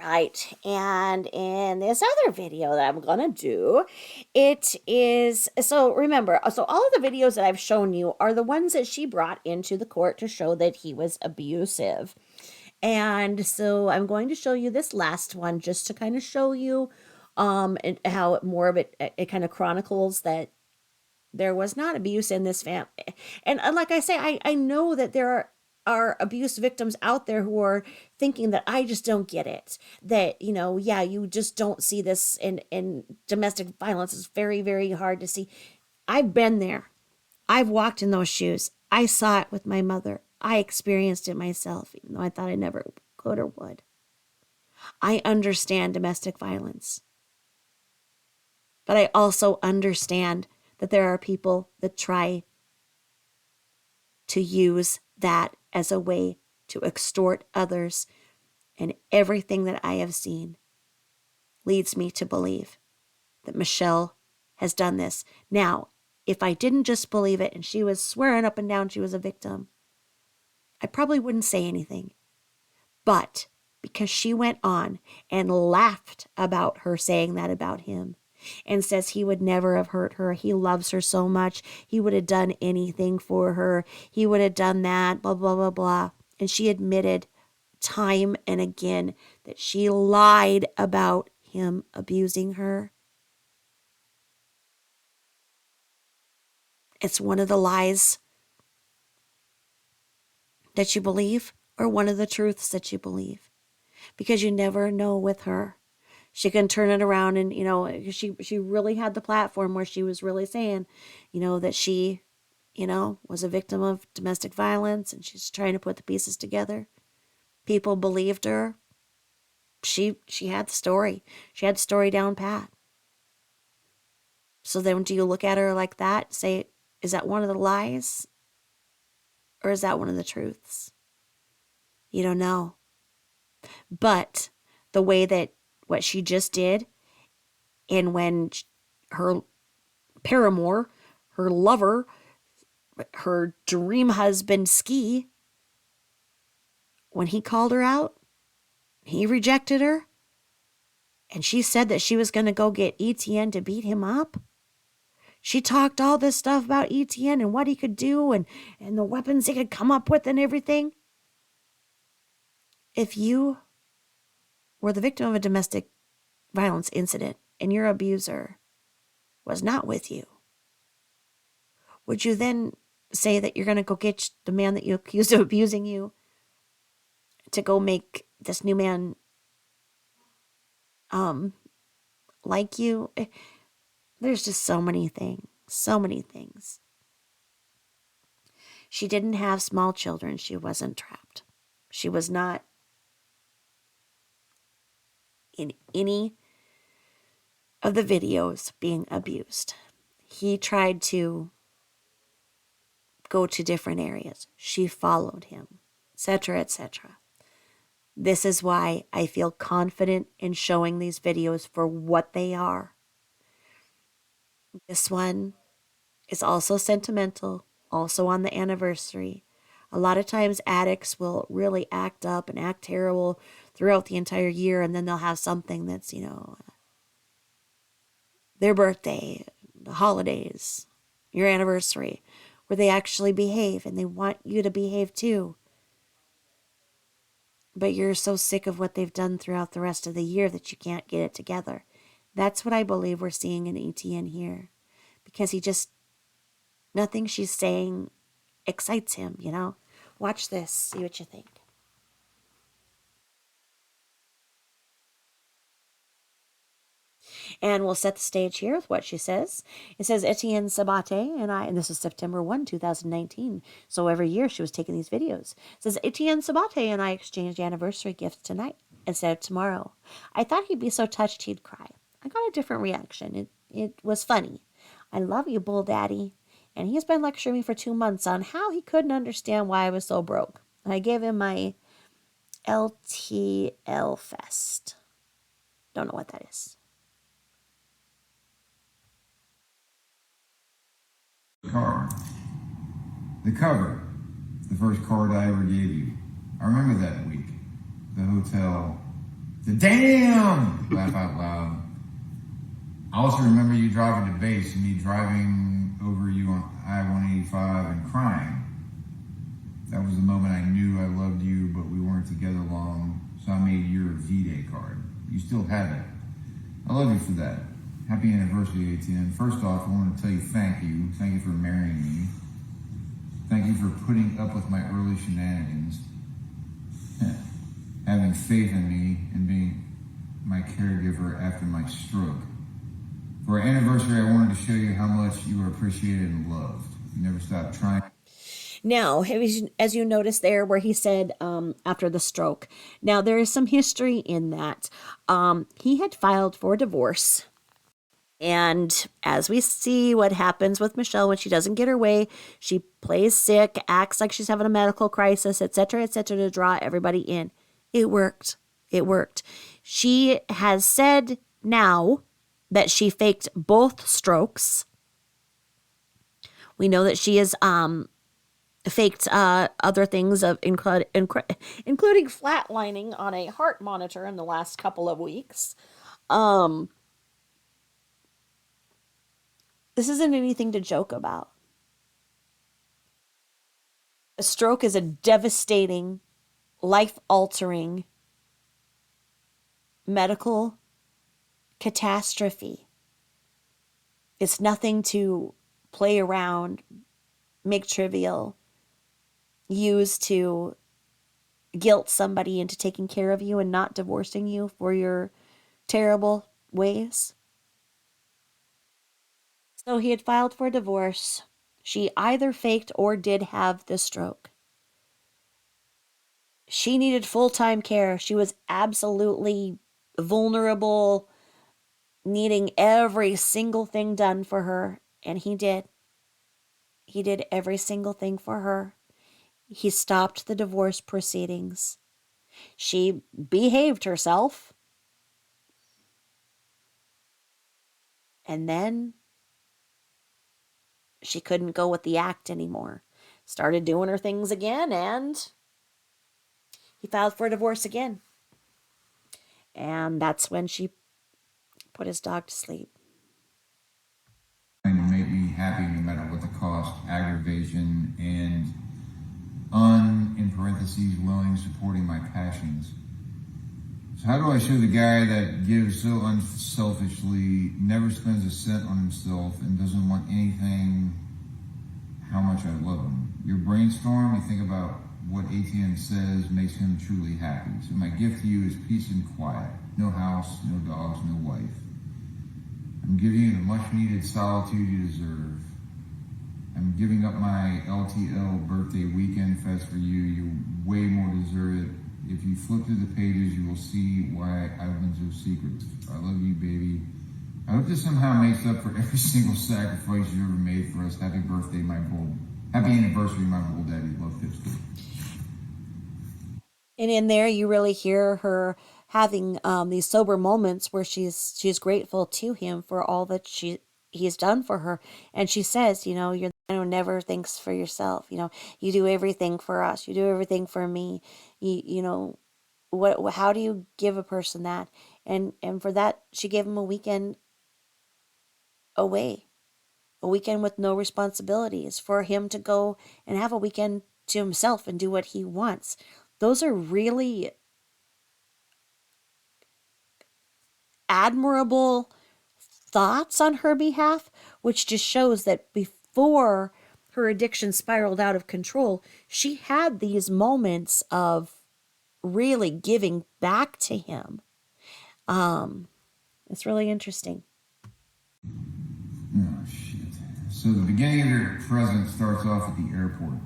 right, and in this other video that I'm gonna do, it is so remember, so all of the videos that I've shown you are the ones that she brought into the court to show that he was abusive. And so I'm going to show you this last one just to kind of show you and how more of it kind of chronicles that there was not abuse in this family. And like I say, I know that there are abuse victims out there who are thinking that I just don't get it. That, yeah, you just don't see this in domestic violence. It's very, very hard to see. I've been there. I've walked in those shoes. I saw it with my mother. I experienced it myself, even though I thought I never could or would. I understand domestic violence. But I also understand that there are people that try to use that as a way to extort others. And everything that I have seen leads me to believe that Michelle has done this. Now, if I didn't just believe it and she was swearing up and down she was a victim, I probably wouldn't say anything. But because she went on and laughed about her saying that about him and says he would never have hurt her, he loves her so much, he would have done anything for her, he would have done that, blah, blah, blah, blah. And she admitted time and again that she lied about him abusing her. It's one of the lies that you believe or one of the truths that you believe. Because you never know with her. She can turn it around and, she really had the platform where she was really saying, that she, was a victim of domestic violence and she's trying to put the pieces together. People believed her. She had the story. She had the story down pat. So then do you look at her like that, say, is that one of the lies? Or is that one of the truths? You don't know. But the way that what she just did, and when her paramour, her lover, her dream husband, Ski, when he called her out, he rejected her, and she said that she was going to go get ETN to beat him up. She talked all this stuff about ETN and what he could do and the weapons he could come up with and everything. If you were the victim of a domestic violence incident and your abuser was not with you, would you then say that you're going to go get the man that you accused of abusing you to go make this new man like you? There's just so many things. So many things. She didn't have small children. She wasn't trapped. She was not in any of the videos being abused. He tried to go to different areas. She followed him, etc., etc. This is why I feel confident in showing these videos for what they are. This one is also sentimental, also on the anniversary. A lot of times addicts will really act up and act terrible throughout the entire year, and then they'll have something that's, their birthday, the holidays, your anniversary, where they actually behave, and they want you to behave too. But you're so sick of what they've done throughout the rest of the year that you can't get it together. That's what I believe we're seeing in ETN here. Because nothing she's saying excites him, Watch this, see what you think. And we'll set the stage here with what she says. It says, Etienne Sabate and this is September 1, 2019. So every year she was taking these videos. It says, Etienne Sabate and I exchanged anniversary gifts tonight instead of tomorrow. I thought he'd be so touched he'd cry. I got a different reaction. It was funny. I love you, Bull Daddy. And he's been lecturing me for 2 months on how he couldn't understand why I was so broke. I gave him my LTL Fest. Don't know what that is. Card. The cover. The first card I ever gave you. I remember that week. The hotel The damn! Laugh out loud. I also remember you driving to base and me driving over you on I-185 and crying. That was the moment I knew I loved you, but we weren't together long, so I made your V-Day card. You still have it. I love you for that. Happy anniversary, ATN. First off, I want to tell you thank you. Thank you for marrying me. Thank you for putting up with my early shenanigans. Having faith in me and being my caregiver after my stroke. For our anniversary, I wanted to show you how much you are appreciated and loved. You never stopped trying. Now, as you notice there where he said after the stroke, now there is some history in that. He had filed for divorce. And as we see what happens with Michelle when she doesn't get her way, she plays sick, acts like she's having a medical crisis, etc., to draw everybody in. It worked. It worked. She has said now that she faked both strokes. We know that she has faked other things of including flatlining on a heart monitor in the last couple of weeks. This isn't anything to joke about. A stroke is a devastating, life-altering medical catastrophe. It's nothing to play around, make trivial, use to guilt somebody into taking care of you and not divorcing you for your terrible ways. So he had filed for divorce. She either faked or did have the stroke. She needed full-time care. She was absolutely vulnerable, needing every single thing done for her. And he did. He did every single thing for her. He stopped the divorce proceedings. She behaved herself. And then she couldn't go with the act anymore. Started doing her things again, and he filed for divorce again. And that's when she put his dog to sleep. To make me happy no matter what the cost, aggravation, and in parentheses, willing, supporting my passions. So how do I show the guy that gives so unselfishly, never spends a cent on himself, and doesn't want anything, how much I love him? Your brainstorm, you think about what ATM says makes him truly happy. So my gift to you is peace and quiet. No house, no dogs, no wife. I'm giving you the much-needed solitude you deserve. I'm giving up my LTL birthday weekend fest for you. You way more deserve it. If you flip through the pages, you will see why I've been so secretive. I love you, baby. I hope this somehow makes up for every single sacrifice you ever made for us. Happy birthday, my bold. Happy anniversary, my bold daddy. Love, Pipsqueak. And in there, you really hear her having these sober moments where she's grateful to him for all that he's done for her. And she says, you're the one who never thinks for yourself. You do everything for us. You do everything for me. How do you give a person that? And for that, she gave him a weekend away, a weekend with no responsibilities, for him to go and have a weekend to himself and do what he wants. Those are really admirable thoughts on her behalf, which just shows that before her addiction spiraled out of control, she had these moments of really giving back to him. It's really interesting. Oh, shit. So the beginning of your present starts off at the airport.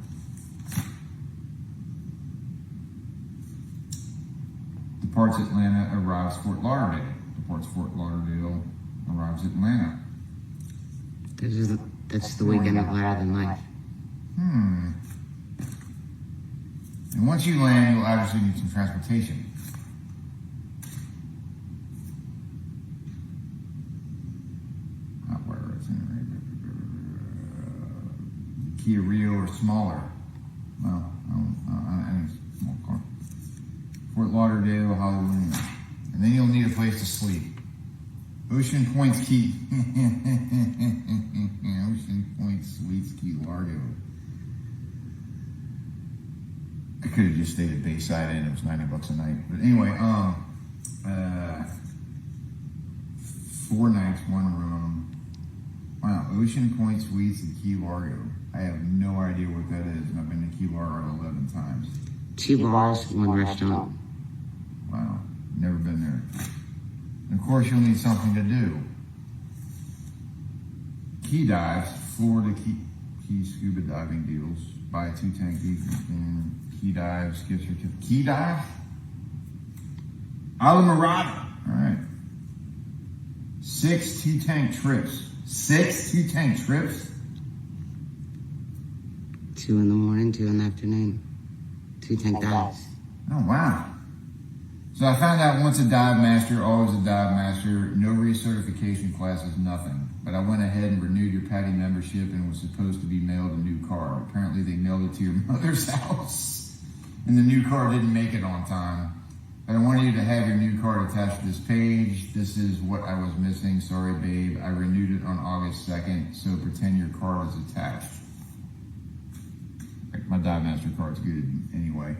Departs Atlanta, arrives Fort Lauderdale. Departs Fort Lauderdale, arrives Atlanta. That's the weekend of Larger Than Life. And once you land, you'll obviously need some transportation. Where is it? Kia Rio or smaller. Well, I think it's a small car. Fort Lauderdale, Hallelujah. And then you'll need a place to sleep. Ocean Point's Key. Ocean Point Suites, Key Largo. I could have just stayed at Bayside Inn. It was $90 a night. But anyway, 4 nights, 1 room. Wow, Ocean Point Suites in Key Largo. I have no idea what that is, and I've been to Key Largo 11 times. 2 bars, 1 restaurant. Wow, never been there. And of course, you'll need something to do. Key dives, Florida Key scuba diving deals. Buy 2 tank and Key dives, gift certificate. Key dive? Alamirada. All right. 6 2-tank trips. 6 2-tank trips? 2 in the morning, 2 in the afternoon. 2 tank dives. Oh, wow. So I found out once a dive master, always a dive master. No recertification classes, nothing. But I went ahead and renewed your PADI membership and was supposed to be mailed a new card. Apparently they mailed it to your mother's house. And the new card didn't make it on time. But I wanted you to have your new card attached to this page. This is what I was missing. Sorry, babe. I renewed it on August 2nd, so pretend your card is attached. My dive master card's good anyway.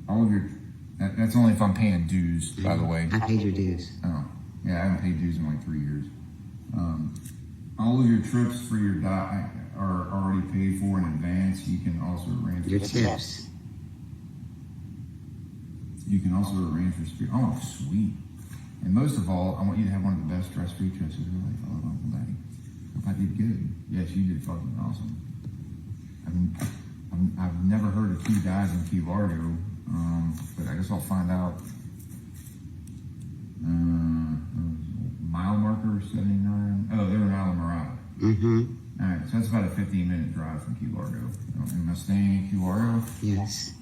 All of your... That's only if I'm paying dues, by the way. I paid your dues. Oh, yeah, I haven't paid dues in like 3 years. All of your trips for your dive are already paid for in advance. You can also arrange for Your tips. You can also arrange for spirit. Oh, sweet. And most of all, I want you to have one of the best stress-free trips of your life. I love Uncle Daddy. Hope I did good. Yes, you did fucking awesome. I've never heard of Key Dives in Key Largo, but I guess I'll find out. Mile marker 79. Oh, they're in Alamirada. Mm-hmm. All right, so that's about a 15-minute drive from Key Largo. Am I staying in Key Largo? Yes.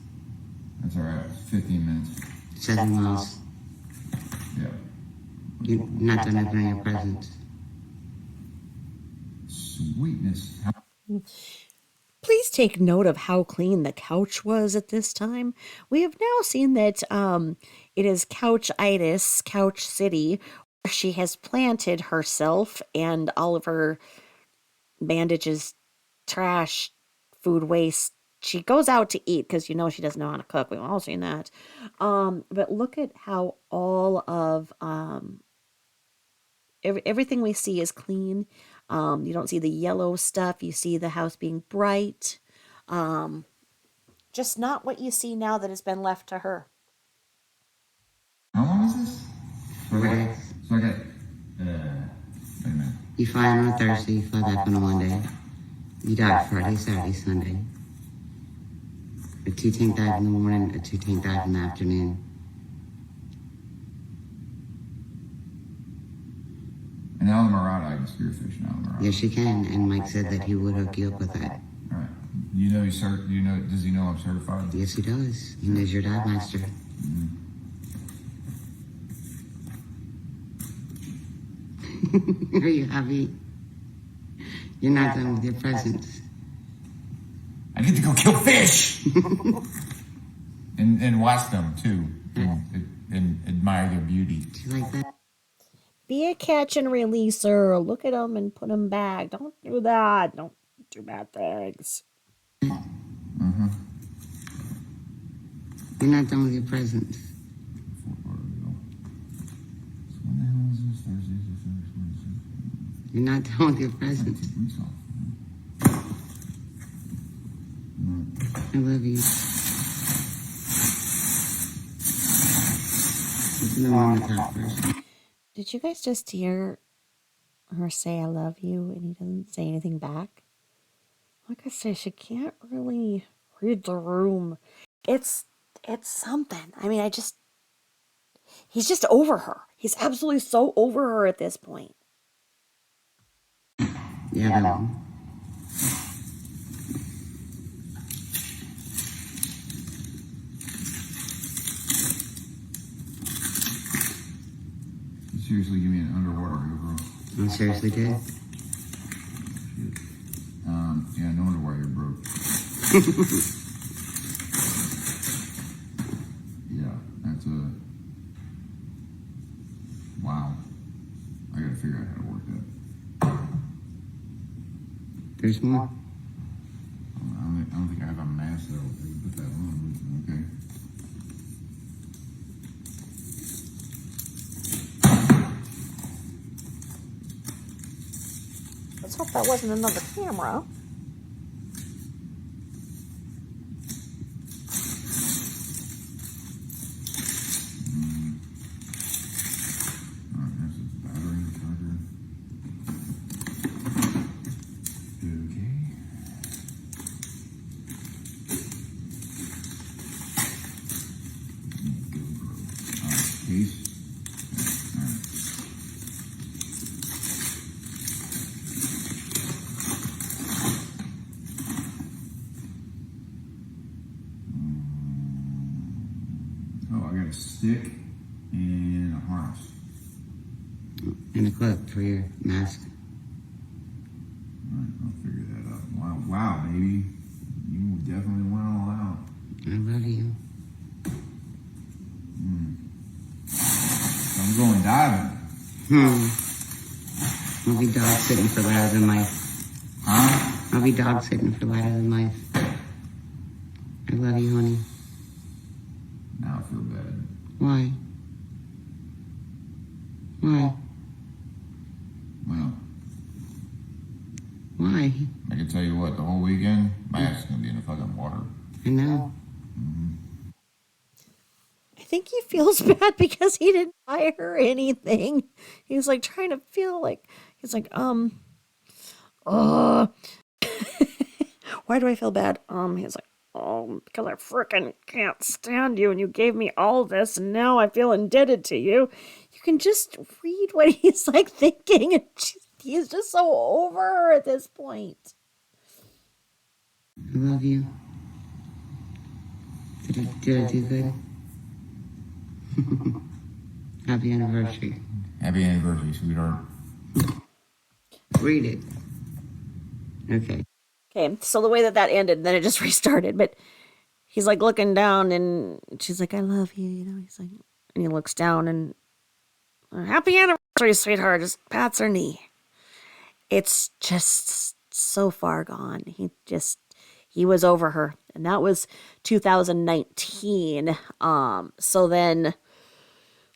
That's all right. It's 15 minutes. 7 miles. Yeah. You're not done opening your presents. Sweetness. Please take note of how clean the couch was at this time. We have now seen that it is couchitis, Couch City, where she has planted herself and all of her bandages, trash, food waste. She goes out to eat because she doesn't know how to cook. We've all seen that. But look at how all of everything we see is clean. You don't see the yellow stuff. You see the house being bright. Just not what you see now that has been left to her. How long is this? 4 days. So I got, wait a minute. You fly on a Thursday, you fly back on a Monday. You dive Friday, Saturday, Sunday. A 2 tank dive in the morning, a 2 tank dive in the afternoon. In Alamirada, I can spearfish in Alamirada. Yes, you can, and Mike said that he would hook you up with that. All right. Does he know I'm certified? Yes, he does. He knows your dive master. Are you happy? You're not done with your presents. I get to go kill fish! and watch them, too. And admire their beauty. Do you like that? Be a catch and releaser. Look at them and put them back. Don't do that. Don't do bad things. Mm-hmm. You're not done with your presents. When the hell is this? Thursdays or Thursdays? You're not done with your presents. I love you. Listen to Mama talk first. Did you guys just hear her say I love you and he doesn't say anything back? Like I said, she can't really read the room. It's something. I mean, he's just over her. He's absolutely so over her at this point. Yeah, I know. You seriously give me an underwater GoPro? I seriously did. Shit. Yeah, no wonder why you're broke. Yeah, figure out how to work that. There's more. I don't think I have a mask though. I can put that on. Okay. Let's hope that wasn't another camera. Alright, that's a battery charger. Okay. GoPro. Alright, case. Alright. Oh, I got a stick and a harness. And a clip for your mask. Alright, I'll figure that out. Wow, wow, baby. You definitely went all out. I love you. So I'm going diving. I'll be dog sitting for louder than life. Huh? I'll be dog sitting for louder than life. I love you, honey. Now I feel bad. Why? Why? Well, Why? I can tell you what, the whole weekend, my ass is gonna be in the fucking water. I know. I think he feels bad because he didn't buy her anything. He's like trying to feel like, he's like, why do I feel bad? He's like, because I frickin' can't stand you and you gave me all this and now I feel indebted to you. You can just read what he's like thinking and he's just so over her at this point. I love you. Did I do good? Happy anniversary. Happy anniversary, sweetheart. Read it. Okay. Okay, so the way that ended, then it just restarted, but he's like looking down and she's like, I love you, you know, he's like, and he looks down and happy anniversary, sweetheart, just pats her knee. It's just so far gone. He was over her, and that was 2019. So then,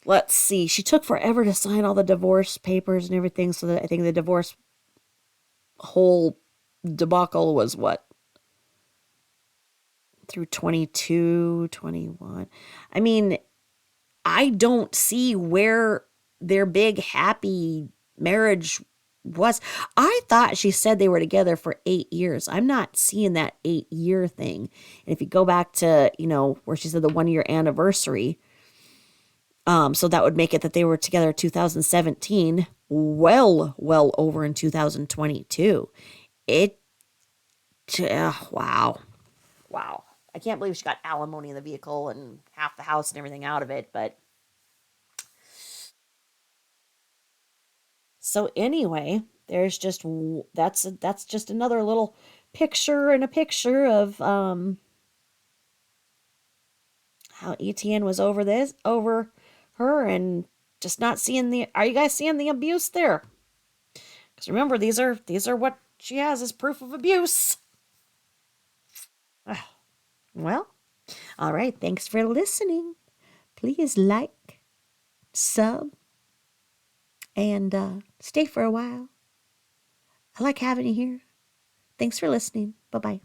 let's see, she took forever to sign all the divorce papers and everything, so that I think the divorce whole debacle was what? Through 22, 21. I mean, I don't see where their big happy marriage was. I thought she said they were together for 8 years. I'm not seeing that 8-year thing. And if you go back to, where she said the 1-year anniversary, so that would make it that they were together 2017, well over in 2022. Wow. I can't believe she got alimony in the vehicle and half the house and everything out of it, but so anyway, there's just that's just another little picture in a picture of how Etienne was over her and just not seeing are you guys seeing the abuse there? Because remember, these are what she has as proof of abuse. Well, all right, thanks for listening. Please like, sub, and stay for a while. I like having you here. Thanks for listening. Bye-bye.